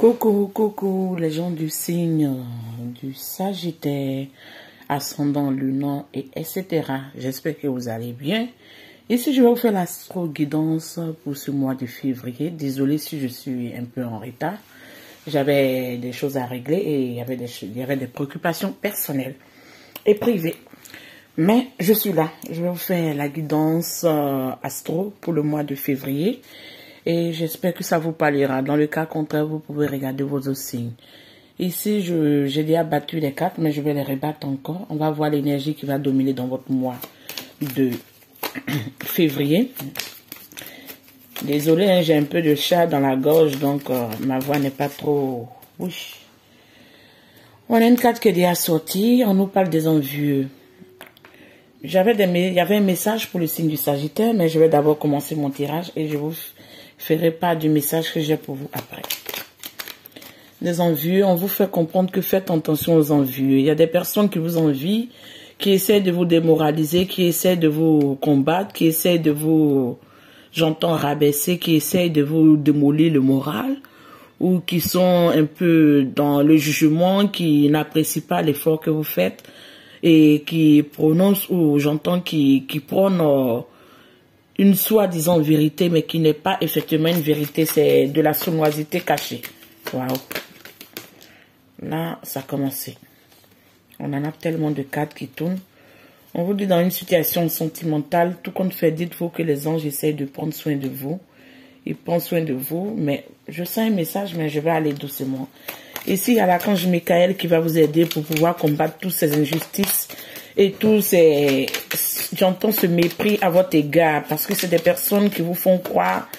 Coucou les gens du signe du Sagittaire, ascendant lunaire et etc. J'espère que vous allez bien. Ici, je vais vous faire l'astro-guidance pour ce mois de février. Désolée si je suis un peu en retard. J'avais des choses à régler et il y avait des préoccupations personnelles et privées. Mais je suis là. Je vais vous faire la guidance astro pour le mois de février. Et j'espère que ça vous parlera. Dans le cas contraire, vous pouvez regarder vos autres signes. Ici, j'ai déjà battu les cartes, mais je vais les rebattre encore. On va voir l'énergie qui va dominer dans votre mois de février. Désolée, hein, j'ai un peu de chat dans la gorge, donc ma voix n'est pas trop... Oui. On a une carte qui est déjà sortie. On nous parle des envieux. Il y avait un message pour le signe du Sagittaire, mais je vais d'abord commencer mon tirage et je vous ferai part du message que j'ai pour vous après. Les envieux, on vous fait comprendre que faites attention aux envieux. Il y a des personnes qui vous envient, qui essaient de vous démoraliser, qui essaient de vous combattre, qui essaient de vous, j'entends, rabaisser, qui essaient de vous démolir le moral, ou qui sont un peu dans le jugement, qui n'apprécient pas l'effort que vous faites, et qui prononcent, ou j'entends, qui prônent une soi-disant vérité, mais qui n'est pas effectivement une vérité, c'est de la sournoisité cachée. Waouh. Là, ça a commencé. On en a tellement de cartes qui tournent. On vous dit dans une situation sentimentale, tout compte fait, dites-vous que les anges essayent de prendre soin de vous. Ils prennent soin de vous, mais je sens un message, mais je vais aller doucement. Ici, il y a l'archange Michael qui va vous aider pour pouvoir combattre toutes ces injustices et tous ces... J'entends ce mépris à votre égard parce que c'est des personnes qui vous font croire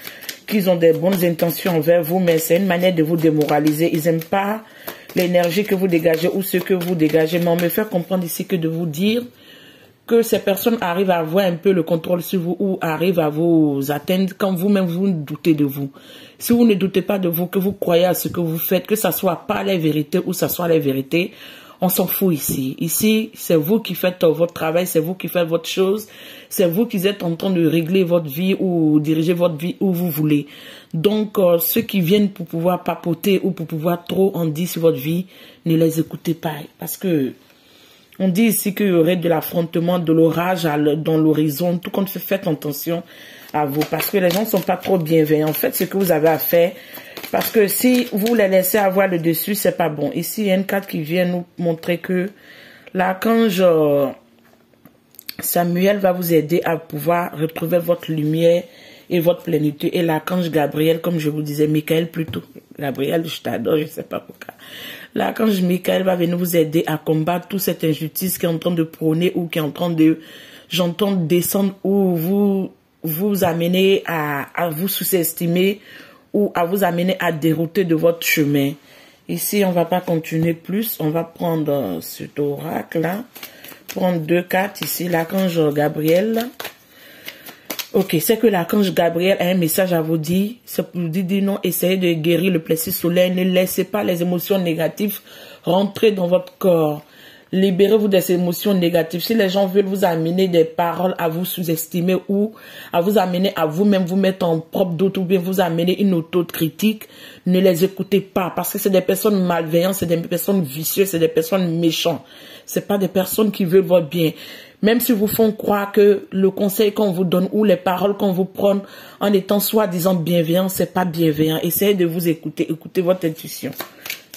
qu'ils ont des bonnes intentions envers vous, mais c'est une manière de vous démoraliser. Ils n'aiment pas l'énergie que vous dégagez ou ce que vous dégagez, mais on me fait comprendre ici que de vous dire que ces personnes arrivent à avoir un peu le contrôle sur vous ou arrivent à vous atteindre quand vous-même vous doutez de vous. Si vous ne doutez pas de vous, que vous croyez à ce que vous faites, que ça soit pas les vérités ou ça soit les vérités, on s'en fout ici. Ici, c'est vous qui faites votre travail, c'est vous qui faites votre chose, c'est vous qui êtes en train de régler votre vie ou diriger votre vie où vous voulez. Donc, ceux qui viennent pour pouvoir papoter ou pour pouvoir trop en dire sur votre vie, ne les écoutez pas. Parce que on dit ici qu'il y aurait de l'affrontement, de l'orage dans l'horizon. Tout compte fait, faites attention à vous. Parce que les gens ne sont pas trop bienveillants. Faites ce que vous avez à faire. Parce que si vous les laissez avoir le dessus, c'est pas bon. Ici, il y a une carte qui vient nous montrer que l'archange Samuel va vous aider à pouvoir retrouver votre lumière et votre plénitude. Et l'archange Gabriel, comme je vous disais, Michael plutôt. Gabriel, je t'adore, je sais pas pourquoi. L'archange Michael va venir vous aider à combattre toute cette injustice qui est en train de prôner ou qui est en train de, j'entends, descendre ou vous amener à vous sous-estimer ou à vous amener à dérouter de votre chemin. Ici, on va pas continuer plus. On va prendre cet oracle-là. Prendre deux cartes ici. L'archange Gabriel. Ok, c'est que l'archange Gabriel a un message à vous dire. C'est pour vous dire non, essayez de guérir le plexus solaire. Ne laissez pas les émotions négatives rentrer dans votre corps. Libérez-vous des émotions négatives. Si les gens veulent vous amener des paroles à vous sous-estimer ou à vous amener à vous-même vous mettre en propre doute ou bien vous amener une autocritique, ne les écoutez pas parce que c'est des personnes malveillantes, c'est des personnes vicieuses, c'est des personnes méchantes. C'est pas des personnes qui veulent votre bien. Même si vous font croire que le conseil qu'on vous donne ou les paroles qu'on vous prend en étant soi-disant bienveillant, c'est pas bienveillant. Essayez de vous écouter, écoutez votre intuition.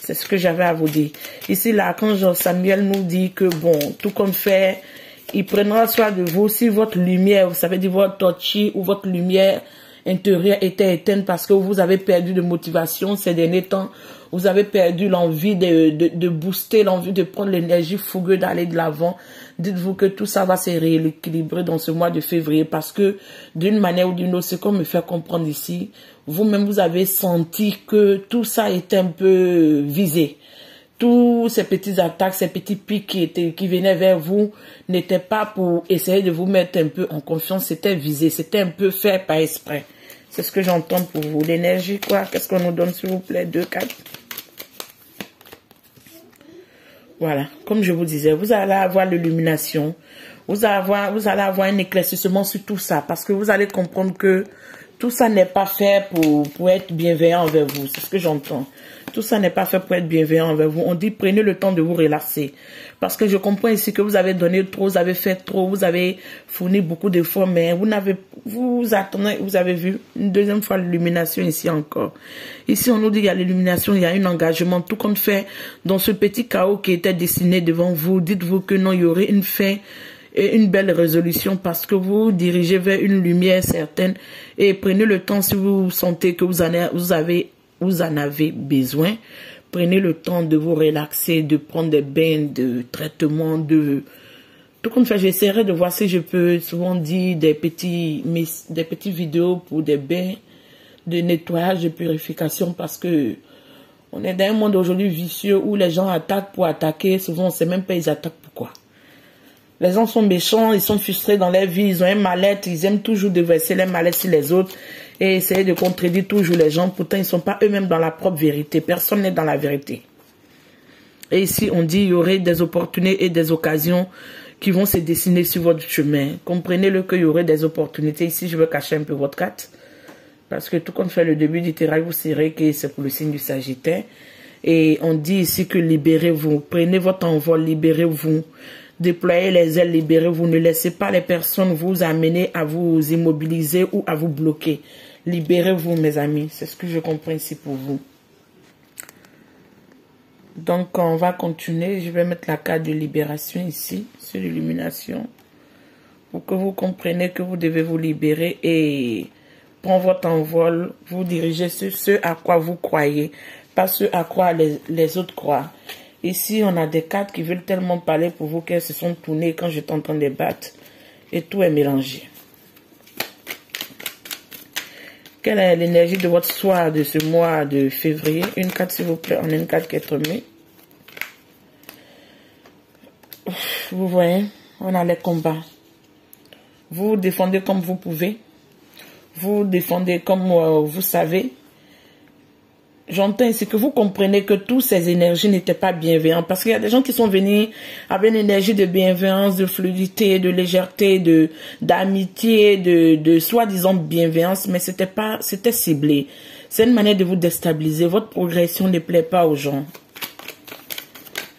C'est ce que j'avais à vous dire. Ici, l'archange Samuel nous dit que bon, tout comme fait, il prendra soin de vous. Si votre lumière, vous savez dire votre torchis ou votre lumière intérieure était éteinte parce que vous avez perdu de motivation ces derniers temps, vous avez perdu l'envie de booster, l'envie de prendre l'énergie fougueuse d'aller de l'avant. Dites-vous que tout ça va se rééquilibrer dans ce mois de février parce que d'une manière ou d'une autre, ce qu'on me fait comprendre ici, vous-même vous avez senti que tout ça était un peu visé. Tous ces petites attaques, ces petits pics qui venaient vers vous n'étaient pas pour essayer de vous mettre un peu en confiance, c'était visé, c'était un peu fait par exprès. C'est ce que j'entends pour vous. L'énergie, quoi, qu'est-ce qu'on nous donne s'il vous plaît? 2 cartes. Voilà, comme je vous disais, vous allez avoir l'illumination, vous allez avoir un éclaircissement sur tout ça, parce que vous allez comprendre que tout ça n'est pas fait pour être bienveillant envers vous. C'est ce que j'entends. Tout ça n'est pas fait pour être bienveillant envers vous. On dit prenez le temps de vous relaxer. Parce que je comprends ici que vous avez donné trop, vous avez fait trop, vous avez fourni beaucoup d'efforts, mais vous avez vu une deuxième fois l'illumination ici encore. Ici, on nous dit qu'il y a l'illumination, il y a un engagement, tout compte fait dans ce petit chaos qui était dessiné devant vous. Dites-vous que non, il y aurait une fin et une belle résolution parce que vous dirigez vers une lumière certaine et prenez le temps si vous sentez que vous en avez besoin. Prenez le temps de vous relaxer, de prendre des bains de traitement, tout comme ça. J'essaierai de voir si je peux souvent dire des petites vidéos pour des bains de nettoyage, de purification parce que on est dans un monde aujourd'hui vicieux où les gens attaquent pour attaquer. Souvent, on ne sait même pas ils attaquent pourquoi. Les gens sont méchants, ils sont frustrés dans leur vie, ils ont un mal-être, ils aiment toujours déverser leur mal-être sur les autres et essayer de contredire toujours les gens. Pourtant, ils ne sont pas eux-mêmes dans la propre vérité. Personne n'est dans la vérité. Et ici, on dit qu'il y aurait des opportunités et des occasions qui vont se dessiner sur votre chemin. Comprenez-le qu'il y aurait des opportunités. Ici, je veux cacher un peu votre carte. Parce que tout comme fait le début du terrain, vous saurez que c'est pour le signe du Sagittaire. Et on dit ici que libérez-vous. Prenez votre envol, libérez-vous. Déployez les ailes, libérez-vous. Ne laissez pas les personnes vous amener à vous immobiliser ou à vous bloquer. Libérez-vous, mes amis. C'est ce que je comprends ici pour vous. Donc, on va continuer. Je vais mettre la carte de libération ici, sur l'illumination. Pour que vous compreniez que vous devez vous libérer et prendre votre envol. Vous dirigez sur ce à quoi vous croyez. Pas ce à quoi les autres croient. Ici, on a des cartes qui veulent tellement parler pour vous qu'elles se sont tournées quand j'étais en train de battre. Et tout est mélangé. Quelle est l'énergie de votre soir de ce mois de février? Une carte, s'il vous plaît. On a une carte qui est remise. Vous voyez, on a les combats. Vous défendez comme vous pouvez. Vous défendez comme vous savez. J'entends ici que vous comprenez que toutes ces énergies n'étaient pas bienveillantes. Parce qu'il y a des gens qui sont venus avec une énergie de bienveillance, de fluidité, de légèreté, d'amitié, de soi-disant bienveillance. Mais c'était ciblé. C'est une manière de vous déstabiliser. Votre progression ne plaît pas aux gens.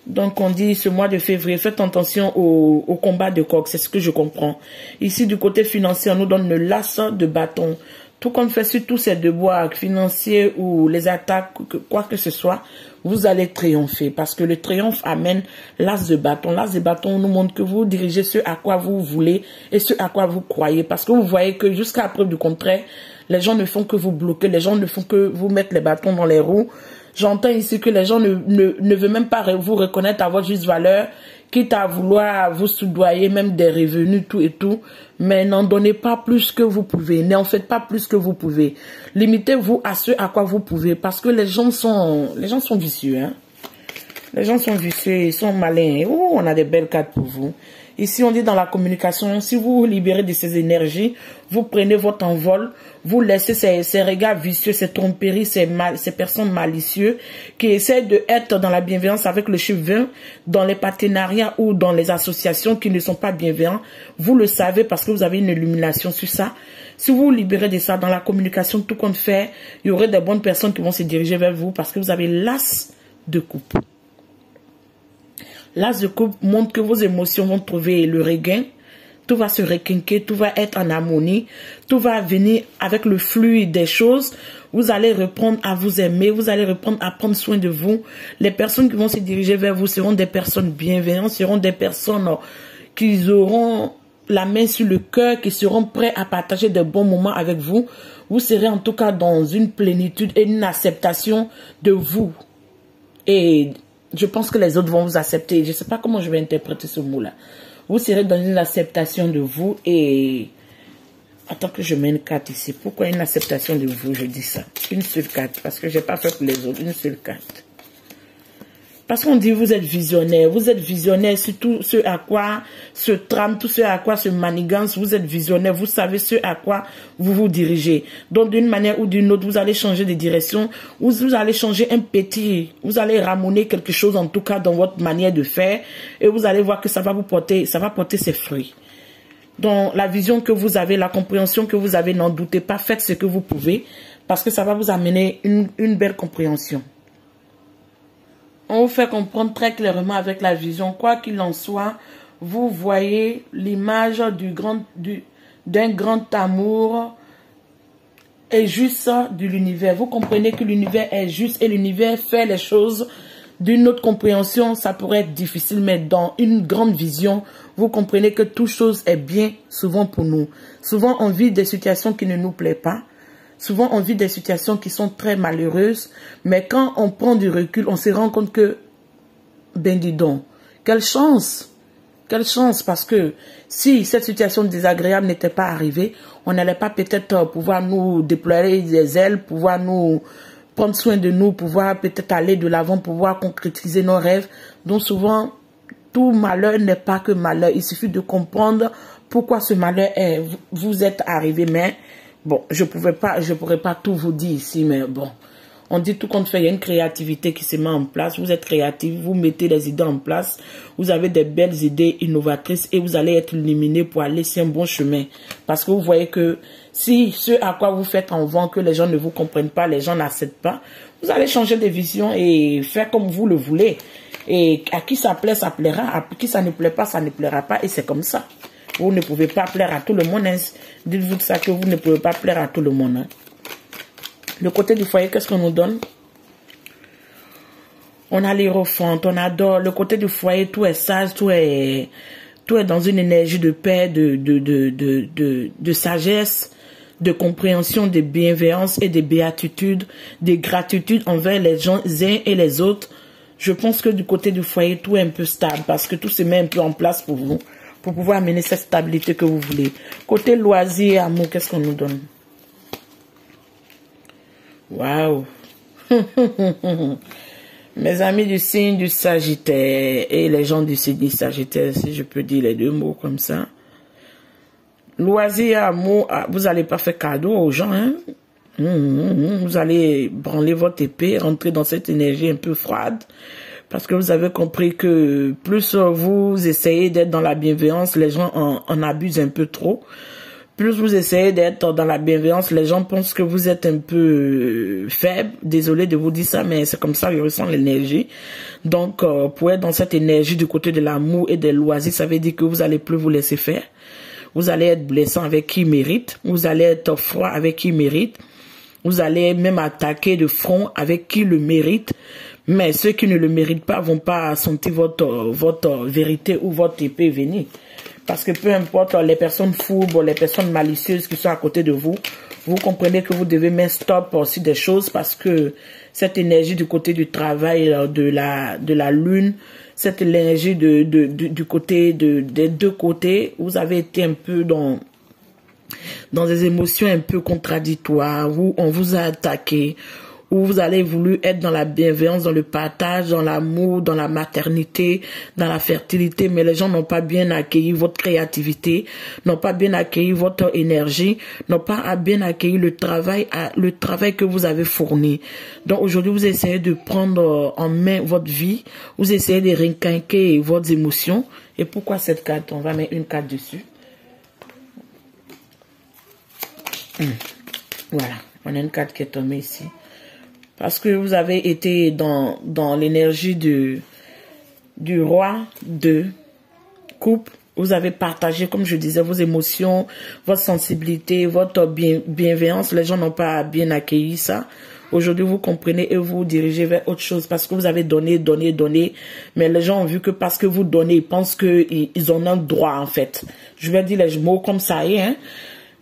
Donc on dit ce mois de février, faites attention au combat de coq. C'est ce que je comprends. Ici du côté financier, on nous donne le lasso de bâton. Tout comme fait sur tous ces devoirs financiers ou les attaques, quoi que ce soit, vous allez triompher. Parce que le triomphe amène l'as de bâton. L'as de bâton nous montre que vous dirigez ce à quoi vous voulez et ce à quoi vous croyez. Parce que vous voyez que jusqu'à la preuve du contraire, les gens ne font que vous bloquer, les gens ne font que vous mettre les bâtons dans les roues. J'entends ici que les gens ne veulent même pas vous reconnaître à votre juste valeur, quitte à vouloir vous soudoyer même des revenus, tout et tout. Mais n'en donnez pas plus que vous pouvez. N'en faites pas plus que vous pouvez. Limitez-vous à ce à quoi vous pouvez. Parce que les gens sont vicieux. Hein? Les gens sont vicieux, ils sont malins. Oh, on a des belles cartes pour vous. Ici, on dit dans la communication, si vous vous libérez de ces énergies, vous prenez votre envol, vous laissez ces regards vicieux, ces tromperies, ces personnes malicieuses qui essaient d'être dans la bienveillance avec le chiffre 20, dans les partenariats ou dans les associations qui ne sont pas bienveillants. Vous le savez parce que vous avez une illumination sur ça. Si vous vous libérez de ça dans la communication, tout compte fait, il y aurait des bonnes personnes qui vont se diriger vers vous parce que vous avez l'as de coupe. L'as de coupe montre que vos émotions vont trouver le regain. Tout va se requinquer, tout va être en harmonie. Tout va venir avec le flux des choses. Vous allez reprendre à vous aimer. Vous allez reprendre à prendre soin de vous. Les personnes qui vont se diriger vers vous seront des personnes bienveillantes, seront des personnes qui auront la main sur le cœur, qui seront prêts à partager de bons moments avec vous. Vous serez en tout cas dans une plénitude et une acceptation de vous. Et je pense que les autres vont vous accepter. Je ne sais pas comment je vais interpréter ce mot-là. Vous serez dans une acceptation de vous et... Attends que je mette une carte ici. Pourquoi une acceptation de vous, je dis ça? Une seule carte. Parce que je n'ai pas fait pour les autres. Une seule carte. Parce qu'on dit vous êtes visionnaire. Vous êtes visionnaire sur tout ce à quoi se trame, tout ce à quoi se manigance. Vous êtes visionnaire. Vous savez ce à quoi vous vous dirigez. Donc d'une manière ou d'une autre, vous allez changer de direction. Vous allez changer un petit. Vous allez ramoner quelque chose en tout cas dans votre manière de faire. Et vous allez voir que ça va vous porter, ça va porter ses fruits. dans la vision que vous avez, la compréhension que vous avez, n'en doutez pas, faites ce que vous pouvez, parce que ça va vous amener une belle compréhension. On vous fait comprendre très clairement avec la vision, quoi qu'il en soit, vous voyez l'image d'un grand amour et juste de l'univers. Vous comprenez que l'univers est juste et l'univers fait les choses d'une autre compréhension. Ça pourrait être difficile, mais dans une grande vision, vous comprenez que toute chose est bien souvent pour nous. Souvent, on vit des situations qui ne nous plaisent pas. Souvent, on vit des situations qui sont très malheureuses. Mais quand on prend du recul, on se rend compte que, ben dis donc, quelle chance! Quelle chance, parce que si cette situation désagréable n'était pas arrivée, on n'allait pas peut-être pouvoir nous déployer des ailes, pouvoir nous prendre soin de nous, pouvoir peut-être aller de l'avant, pouvoir concrétiser nos rêves. Donc souvent, tout malheur n'est pas que malheur. Il suffit de comprendre pourquoi ce malheur vous êtes arrivé. Mais bon, je pourrais pas tout vous dire ici, mais bon. On dit tout compte fait, il y a une créativité qui se met en place. Vous êtes créatif, vous mettez les idées en place. Vous avez des belles idées innovatrices et vous allez être illuminé pour aller sur un bon chemin. Parce que vous voyez que si ce à quoi vous faites en vent, que les gens ne vous comprennent pas, les gens n'acceptent pas, vous allez changer de vision et faire comme vous le voulez. Et à qui ça plaît, ça plaira. À qui ça ne plaît pas, ça ne plaira pas. Et c'est comme ça. Vous ne pouvez pas plaire à tout le monde. Hein. Dites-vous de ça que vous ne pouvez pas plaire à tout le monde. Hein. Le côté du foyer, qu'est-ce qu'on nous donne? On a l'hérophante, on adore. Le côté du foyer, tout est sage, tout est dans une énergie de paix, de sagesse, de compréhension, de bienveillance et de béatitude, de gratitude envers les gens uns et les autres. Je pense que du côté du foyer, tout est un peu stable parce que tout se met un peu en place pour vous, pour pouvoir amener cette stabilité que vous voulez. Côté loisir et amour, qu'est-ce qu'on nous donne? Waouh! Mes amis du signe du Sagittaire et les gens du signe du Sagittaire, si je peux dire les deux mots comme ça. Loisir, amour, vous n'allez pas faire cadeau aux gens, hein? Vous allez branler votre épée, rentrer dans cette énergie un peu froide, parce que vous avez compris que plus vous essayez d'être dans la bienveillance, les gens en abusent un peu trop. Plus vous essayez d'être dans la bienveillance, les gens pensent que vous êtes un peu faible. Désolé de vous dire ça, mais c'est comme ça que je ressens l'énergie. Donc, pour être dans cette énergie du côté de l'amour et des loisirs, ça veut dire que vous allez plus vous laisser faire. Vous allez être blessant avec qui mérite. Vous allez être froid avec qui mérite. Vous allez même attaquer de front avec qui le mérite. Mais ceux qui ne le méritent pas vont pas sentir votre vérité ou votre épée venir. Parce que peu importe les personnes fourbes, les personnes malicieuses qui sont à côté de vous, vous comprenez que vous devez mettre stop aussi des choses parce que cette énergie du côté du travail, de la lune, cette énergie du côté des deux côtés, vous avez été un peu dans des émotions un peu contradictoires, où on vous a attaqué, où vous allez voulu être dans la bienveillance, dans le partage, dans l'amour, dans la maternité, dans la fertilité, mais les gens n'ont pas bien accueilli votre créativité, n'ont pas bien accueilli votre énergie, n'ont pas bien accueilli le travail que vous avez fourni. Donc aujourd'hui, vous essayez de prendre en main votre vie, vous essayez de requinquer vos émotions. Et pourquoi cette carte? On va mettre une carte dessus. Voilà, on a une carte qui est tombée ici. Parce que vous avez été dans l'énergie du roi de coupe. Vous avez partagé, comme je disais, vos émotions, votre sensibilité, votre bienveillance. Les gens n'ont pas bien accueilli ça. Aujourd'hui, vous comprenez et vous dirigez vers autre chose parce que vous avez donné. Mais les gens ont vu que parce que vous donnez, ils pensent qu'ils ont un droit, en fait. Je vais dire les mots comme ça, hein.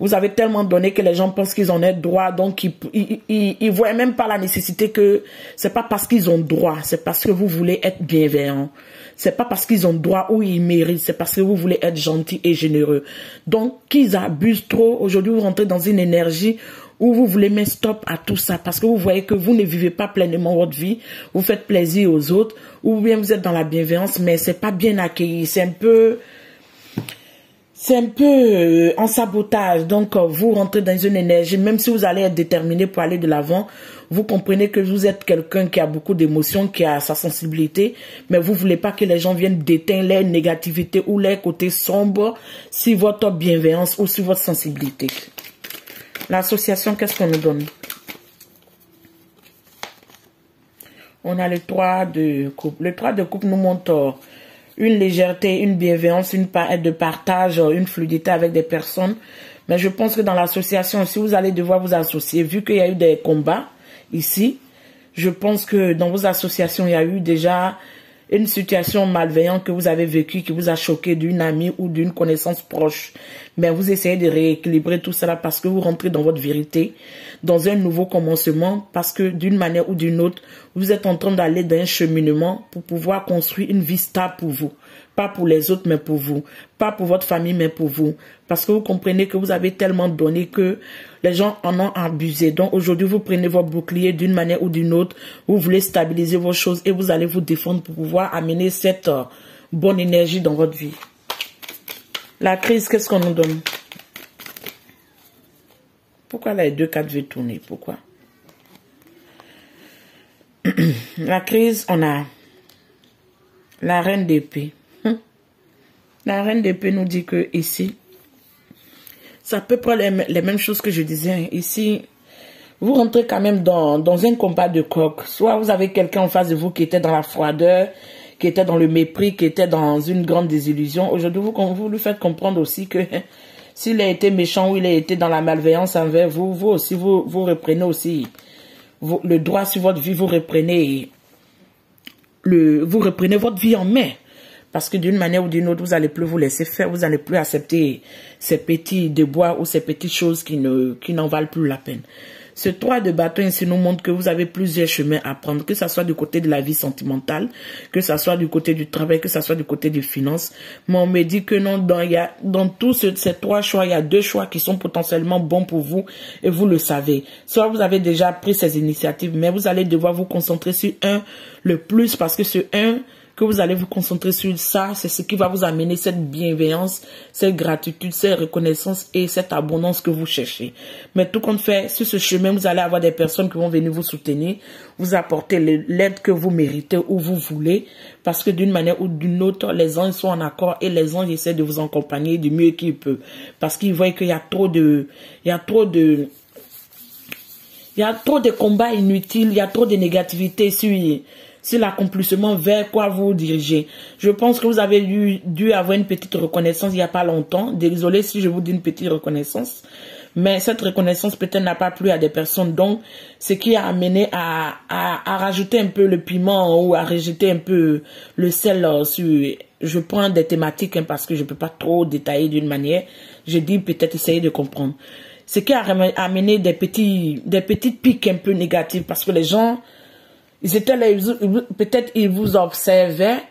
Vous avez tellement donné que les gens pensent qu'ils en ont droit, donc ils voient même pas la nécessité que c'est pas parce qu'ils ont droit, c'est parce que vous voulez être bienveillant. C'est pas parce qu'ils ont droit ou ils méritent, c'est parce que vous voulez être gentil et généreux. Donc, qu'ils abusent trop, aujourd'hui vous rentrez dans une énergie où vous voulez mettre stop à tout ça parce que vous voyez que vous ne vivez pas pleinement votre vie, vous faites plaisir aux autres, ou bien vous êtes dans la bienveillance, mais c'est pas bien accueilli, c'est un peu en sabotage. Donc, vous rentrez dans une énergie, même si vous allez être déterminé pour aller de l'avant, Vous comprenez que vous êtes quelqu'un qui a beaucoup d'émotions, qui a sa sensibilité, mais vous voulez pas que les gens viennent déteindre les négativités ou les côtés sombres sur votre bienveillance ou sur votre sensibilité. L'association, qu'est-ce qu'on nous donne? On a le 3 de coupe. Le 3 de coupe nous montre une légèreté, une bienveillance, une de partage, une fluidité avec des personnes. Mais je pense que dans l'association, si vous allez devoir vous associer, vu qu'il y a eu des combats ici, je pense que dans vos associations, il y a eu déjà une situation malveillante que vous avez vécue, qui vous a choqué d'une amie ou d'une connaissance proche. Mais vous essayez de rééquilibrer tout cela parce que vous rentrez dans votre vérité, dans un nouveau commencement, parce que d'une manière ou d'une autre, vous êtes en train d'aller dans un cheminement pour pouvoir construire une vie stable pour vous. Pas pour les autres, mais pour vous. Pas pour votre famille, mais pour vous. Parce que vous comprenez que vous avez tellement donné que les gens en ont abusé. Donc aujourd'hui, vous prenez votre bouclier d'une manière ou d'une autre. Vous voulez stabiliser vos choses et vous allez vous défendre pour pouvoir amener cette bonne énergie dans votre vie. La crise, qu'est-ce qu'on nous donne? Pourquoi les 2 cartes veulent tourner? Pourquoi? La crise, on a la reine d'épée. La reine d'épée nous dit que ici, c'est à peu près les mêmes choses que je disais. Ici, vous rentrez quand même dans un combat de coq. Soit vous avez quelqu'un en face de vous qui était dans la froideur, qui était dans le mépris, qui était dans une grande désillusion. Aujourd'hui, vous lui faites comprendre aussi que s'il a été méchant ou il a été dans la malveillance envers vous, vous aussi, vous reprenez aussi le droit sur votre vie, vous reprenez votre vie en main. Parce que d'une manière ou d'une autre, vous n'allez plus vous laisser faire, vous n'allez plus accepter ces petits déboires ou ces petites choses qui n'en valent plus la peine. Ce 3 de bâton ici nous montre que vous avez plusieurs chemins à prendre, que ce soit du côté de la vie sentimentale, que ce soit du côté du travail, que ce soit du côté des finances. Mais on me dit que non, dans tous ces 3 choix, il y a 2 choix qui sont potentiellement bons pour vous et vous le savez. Soit vous avez déjà pris ces initiatives, mais vous allez devoir vous concentrer sur un le plus parce que ce 1 que vous allez vous concentrer sur ça, c'est ce qui va vous amener cette bienveillance, cette gratitude, cette reconnaissance et cette abondance que vous cherchez. Mais tout compte fait, sur ce chemin, vous allez avoir des personnes qui vont venir vous soutenir, vous apporter l'aide que vous méritez ou vous voulez, parce que d'une manière ou d'une autre, les anges sont en accord et les anges essaient de vous accompagner du mieux qu'ils peuvent. Parce qu'ils voient qu'il y a trop de combats inutiles, il y a trop de négativité sur l'accomplissement vers quoi vous dirigez. Je pense que vous avez dû avoir une petite reconnaissance il n'y a pas longtemps. Désolé si je vous dis une petite reconnaissance. Mais cette reconnaissance peut-être n'a pas plu à des personnes. Donc, ce qui a amené à rajouter un peu le piment ou à rajouter un peu le sel sur... Je prends des thématiques parce que je ne peux pas trop détailler d'une manière. Je dis peut-être essayer de comprendre. Ce qui a amené des petites piques un peu négatives parce que les gens... Ils étaient là, peut-être ils vous observaient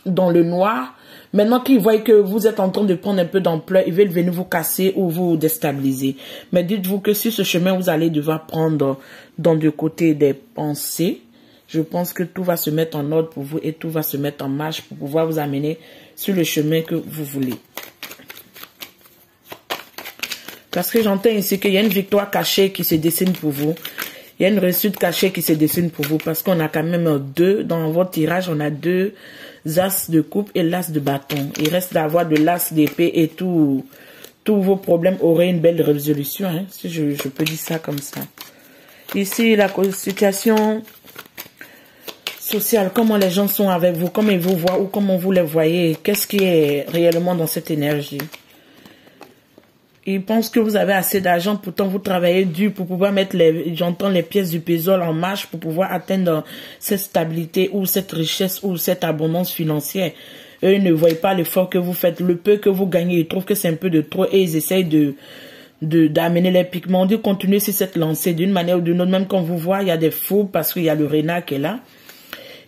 dans le noir. Maintenant qu'ils voient que vous êtes en train de prendre un peu d'ampleur, ils veulent venir vous casser ou vous déstabiliser. Mais dites-vous que sur ce chemin, vous allez devoir prendre dans le côté des pensées. Je pense que tout va se mettre en ordre pour vous et tout va se mettre en marche pour pouvoir vous amener sur le chemin que vous voulez. Parce que j'entends ici qu'il y a une victoire cachée qui se dessine pour vous. Il y a une réussite cachée qui se dessine pour vous parce qu'on a quand même 2, dans votre tirage, on a 2 as de coupe et l'as de bâton. Il reste d'avoir de l'as d'épée et tous vos problèmes auraient une belle résolution, hein, si je peux dire ça comme ça. Ici, la situation sociale, comment les gens sont avec vous, comment ils vous voient ou comment vous les voyez, qu'est-ce qui est réellement dans cette énergie. Ils pensent que vous avez assez d'argent, pourtant vous travaillez dur pour pouvoir mettre les pièces du puzzle en marche pour pouvoir atteindre cette stabilité ou cette richesse ou cette abondance financière. Eux ne voient pas l'effort que vous faites, le peu que vous gagnez, ils trouvent que c'est un peu de trop et ils essayent d'amener les pigments. On dit continuer sur cette lancée d'une manière ou d'une autre, même quand vous voyez, il y a des fous parce qu'il y a le renard qui est là.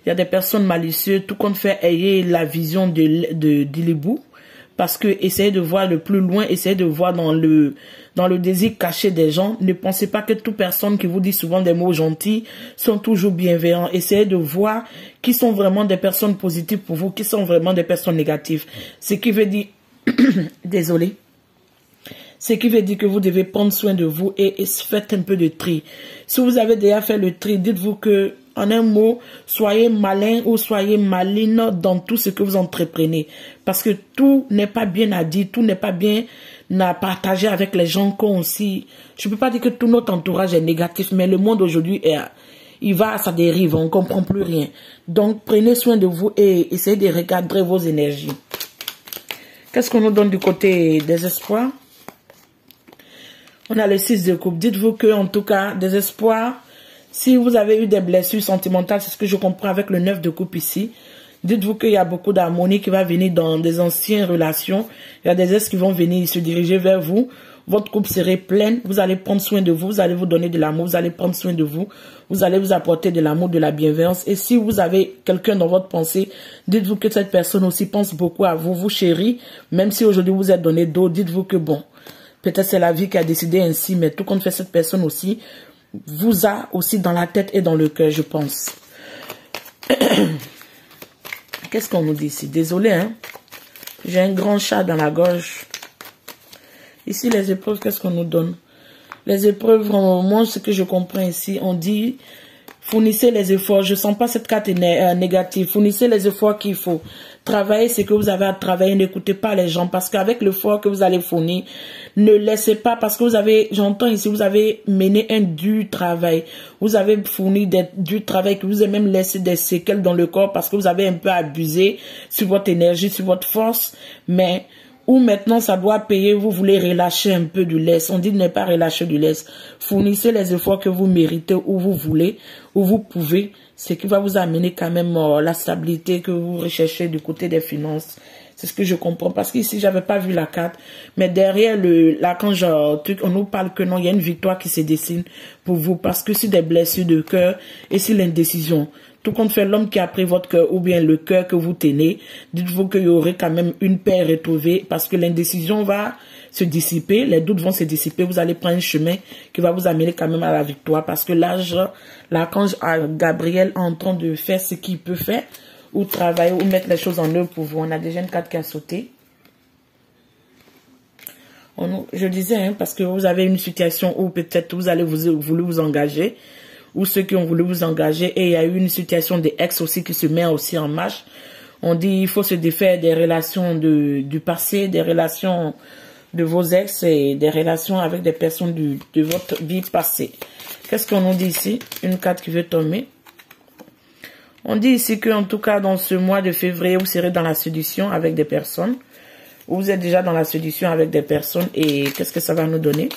Il y a des personnes malicieuses, tout compte fait, ayez la vision d'Ilibou. Parce que essayez de voir le plus loin, essayez de voir dans le désir caché des gens. Ne pensez pas que toute personne qui vous dit souvent des mots gentils sont toujours bienveillants. Essayez de voir qui sont vraiment des personnes positives pour vous, qui sont vraiment des personnes négatives. Ce qui veut dire, désolé, Ce qui veut dire que vous devez prendre soin de vous et faites un peu de tri. Si vous avez déjà fait le tri, dites-vous que, en un mot, soyez malin ou soyez maline dans tout ce que vous entreprenez. Parce que tout n'est pas bien à dire, tout n'est pas bien à partager avec les gens qu'on aussi. Je ne peux pas dire que tout notre entourage est négatif, mais le monde aujourd'hui il va à sa dérive, on ne comprend plus rien. Donc, prenez soin de vous et essayez de recadrer vos énergies. Qu'est-ce qu'on nous donne du côté des espoirs? On a le 6 de coupe. Dites-vous que, en tout cas, des espoirs, si vous avez eu des blessures sentimentales, c'est ce que je comprends avec le 9 de coupe ici. Dites-vous qu'il y a beaucoup d'harmonie qui va venir dans des anciennes relations. Il y a des ex qui vont venir se diriger vers vous. Votre coupe serait pleine. Vous allez prendre soin de vous. Vous allez vous donner de l'amour. Vous allez prendre soin de vous. Vous allez vous apporter de l'amour, de la bienveillance. Et si vous avez quelqu'un dans votre pensée, dites-vous que cette personne aussi pense beaucoup à vous, vous chérie. Même si aujourd'hui vous êtes donné d'eau, dites-vous que bon, peut-être c'est la vie qui a décidé ainsi, mais tout compte fait, cette personne aussi vous a aussi dans la tête et dans le cœur, je pense. Qu'est-ce qu'on nous dit ici? Désolé, hein. J'ai un grand chat dans la gorge. Ici, les épreuves, qu'est-ce qu'on nous donne? Les épreuves, moi, ce que je comprends ici, on dit, fournissez les efforts. Je ne sens pas cette carte négative. Fournissez les efforts qu'il faut. Travaillez ce que vous avez à travailler. N'écoutez pas les gens. Parce qu'avec l'effort que vous allez fournir, ne laissez pas, parce que vous avez, j'entends ici, vous avez mené un dur travail. Vous avez fourni du travail que vous avez même laissé des séquelles dans le corps parce que vous avez un peu abusé sur votre énergie, sur votre force. Mais où maintenant ça doit payer, vous voulez relâcher un peu du lest. On dit de ne pas relâcher du lest. Fournissez les efforts que vous méritez, où vous voulez, où vous pouvez. Ce qui va vous amener quand même la stabilité que vous recherchez du côté des finances. C'est ce que je comprends. Parce qu'ici, j'avais pas vu la carte. Mais derrière l'archange truc, on nous parle que non, il y a une victoire qui se dessine pour vous. Parce que c'est des blessures de cœur et c'est l'indécision. Tout compte fait, l'homme qui a pris votre cœur ou bien le cœur que vous tenez, dites-vous qu'il y aurait quand même une paix retrouvée parce que l'indécision va se dissiper, les doutes vont se dissiper, vous allez prendre un chemin qui va vous amener quand même à la victoire parce que l'archange Gabriel est en train de faire ce qu'il peut faire ou travailler ou mettre les choses en œuvre pour vous. On a déjà une carte qui a sauté. Je disais, hein, parce que vous avez une situation où peut-être vous allez vouloir vous engager, ou ceux qui ont voulu vous engager, et il y a eu une situation des ex aussi qui se met aussi en marche. On dit il faut se défaire des relations du passé, des relations de vos ex et des relations avec des personnes de votre vie passée. Qu'est-ce qu'on nous dit ici? Une carte qui veut tomber. On dit ici que en tout cas dans ce mois de février, vous serez dans la séduction avec des personnes. Vous êtes déjà dans la séduction avec des personnes et qu'est-ce que ça va nous donner?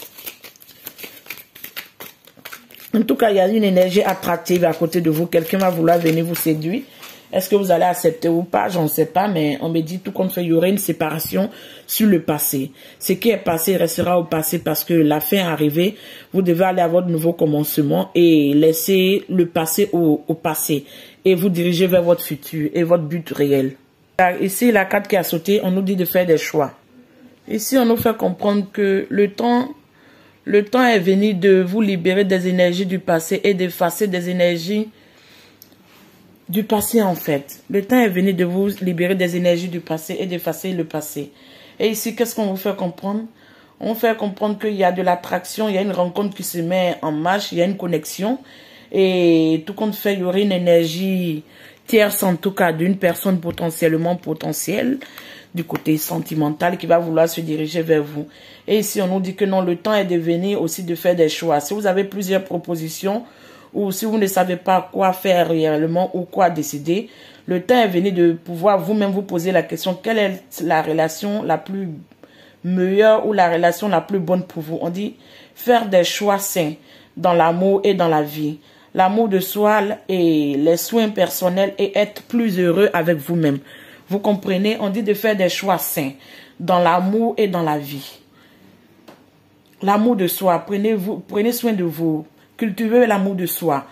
En tout cas, il y a une énergie attractive à côté de vous. Quelqu'un va vouloir venir vous séduire. Est-ce que vous allez accepter ou pas? J'en sais pas, mais on me dit tout compte fait, il y aurait une séparation sur le passé. Ce qui est passé restera au passé parce que la fin est arrivée. Vous devez aller à votre nouveau commencement et laisser le passé au passé. Et vous diriger vers votre futur et votre but réel. Ici, la carte qui a sauté, on nous dit de faire des choix. Ici, on nous fait comprendre que le temps est venu de vous libérer des énergies du passé et d'effacer des énergies du passé en fait. Le temps est venu de vous libérer des énergies du passé et d'effacer le passé. Et ici, qu'est-ce qu'on vous fait comprendre? On fait comprendre qu'il y a de l'attraction, il y a une rencontre qui se met en marche, il y a une connexion. Et tout compte fait, il y aurait une énergie tierce en tout cas d'une personne potentielle du côté sentimental qui va vouloir se diriger vers vous. Et ici, on nous dit que non, le temps est de venir aussi de faire des choix. Si vous avez plusieurs propositions ou si vous ne savez pas quoi faire réellement ou quoi décider, le temps est venu de pouvoir vous-même vous poser la question, quelle est la relation la plus meilleure ou la relation la plus bonne pour vous. On dit faire des choix sains dans l'amour et dans la vie. L'amour de soi et les soins personnels et être plus heureux avec vous-même. Vous comprenez? On dit de faire des choix sains dans l'amour et dans la vie. L'amour de soi, prenez soin de vous, cultivez l'amour de soi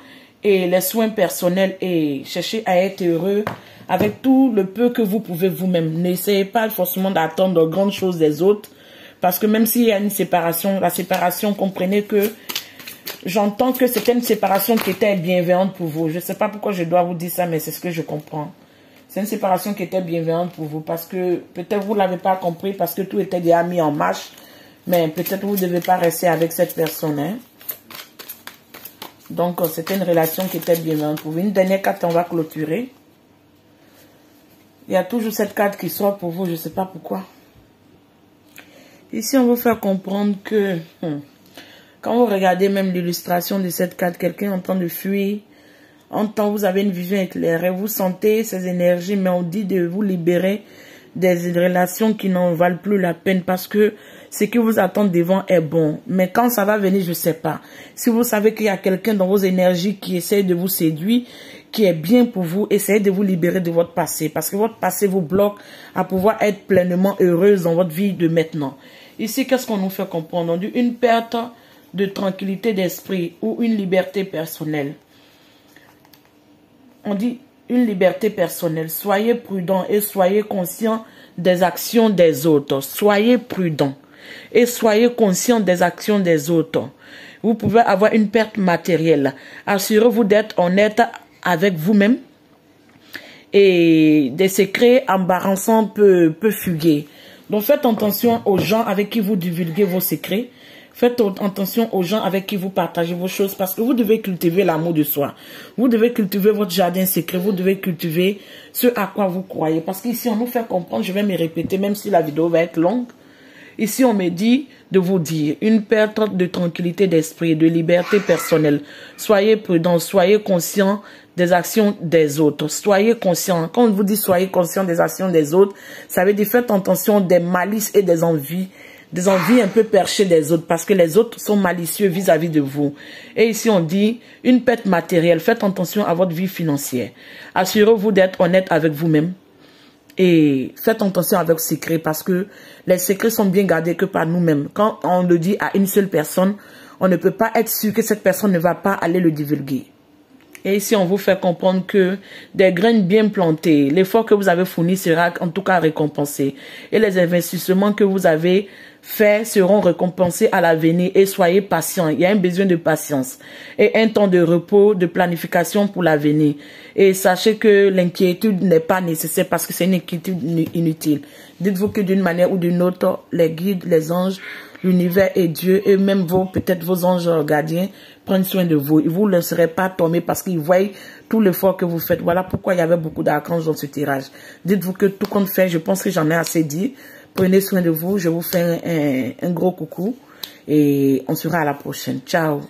et les soins personnels et cherchez à être heureux avec tout le peu que vous pouvez vous-même. N'essayez pas forcément d'attendre de grandes choses des autres parce que même s'il y a une séparation, la séparation, comprenez que j'entends que c'était une séparation qui était bienveillante pour vous. Je ne sais pas pourquoi je dois vous dire ça, mais c'est ce que je comprends. C'est une séparation qui était bienveillante pour vous parce que peut-être vous ne l'avez pas compris parce que tout était déjà mis en marche. Mais peut-être vous ne devez pas rester avec cette personne. Hein. Donc, c'était une relation qui était bienveillante pour vous. Une dernière carte, on va clôturer. Il y a toujours cette carte qui sort pour vous, je ne sais pas pourquoi. Ici, on veut faire comprendre que quand vous regardez même l'illustration de cette carte, quelqu'un est en train de fuir. En temps, vous avez une vision éclairée, vous sentez ces énergies, mais on dit de vous libérer des relations qui n'en valent plus la peine parce que ce qui vous attend devant est bon. Mais quand ça va venir, je ne sais pas. Si vous savez qu'il y a quelqu'un dans vos énergies qui essaie de vous séduire, qui est bien pour vous, essayez de vous libérer de votre passé. Parce que votre passé vous bloque à pouvoir être pleinement heureuse dans votre vie de maintenant. Ici, qu'est-ce qu'on nous fait comprendre? On dit une perte de tranquillité d'esprit ou une liberté personnelle. On dit une liberté personnelle. Soyez prudent et soyez conscient des actions des autres. Soyez prudent et soyez conscient des actions des autres. Vous pouvez avoir une perte matérielle. Assurez-vous d'être honnête avec vous-même. Et des secrets embarrassants peuvent fuguer. Donc faites attention aux gens avec qui vous divulguez vos secrets. Faites attention aux gens avec qui vous partagez vos choses parce que vous devez cultiver l'amour de soi. Vous devez cultiver votre jardin secret. Vous devez cultiver ce à quoi vous croyez. Parce qu'ici, on nous fait comprendre, je vais me répéter, même si la vidéo va être longue. Ici, on me dit de vous dire une perte de tranquillité d'esprit, de liberté personnelle. Soyez prudents, soyez conscients des actions des autres. Soyez conscients. Quand on vous dit soyez conscients des actions des autres, ça veut dire faites attention des malices et des envies un peu perchées des autres parce que les autres sont malicieux vis-à-vis de vous. Et ici, on dit une perte matérielle. Faites attention à votre vie financière. Assurez-vous d'être honnête avec vous-même. Et faites attention avec vos secrets parce que les secrets sont bien gardés que par nous-mêmes. Quand on le dit à une seule personne, on ne peut pas être sûr que cette personne ne va pas aller le divulguer. Et ici, on vous fait comprendre que des graines bien plantées, l'effort que vous avez fourni sera en tout cas récompensé. Et les investissements que vous avez faits seront récompensés à l'avenir. Et soyez patients. Il y a un besoin de patience. Et un temps de repos, de planification pour l'avenir. Et sachez que l'inquiétude n'est pas nécessaire parce que c'est une inquiétude inutile. Dites-vous que d'une manière ou d'une autre, les guides, les anges, l'univers et Dieu, et même peut-être vos anges gardiens, prennent soin de vous. Ils ne vous laisserez pas tomber parce qu'ils voient tout l'effort que vous faites. Voilà pourquoi il y avait beaucoup d'archanges dans ce tirage. Dites-vous que tout compte fait, je pense que j'en ai assez dit. Prenez soin de vous. Je vous fais un gros coucou et on se verra à la prochaine. Ciao.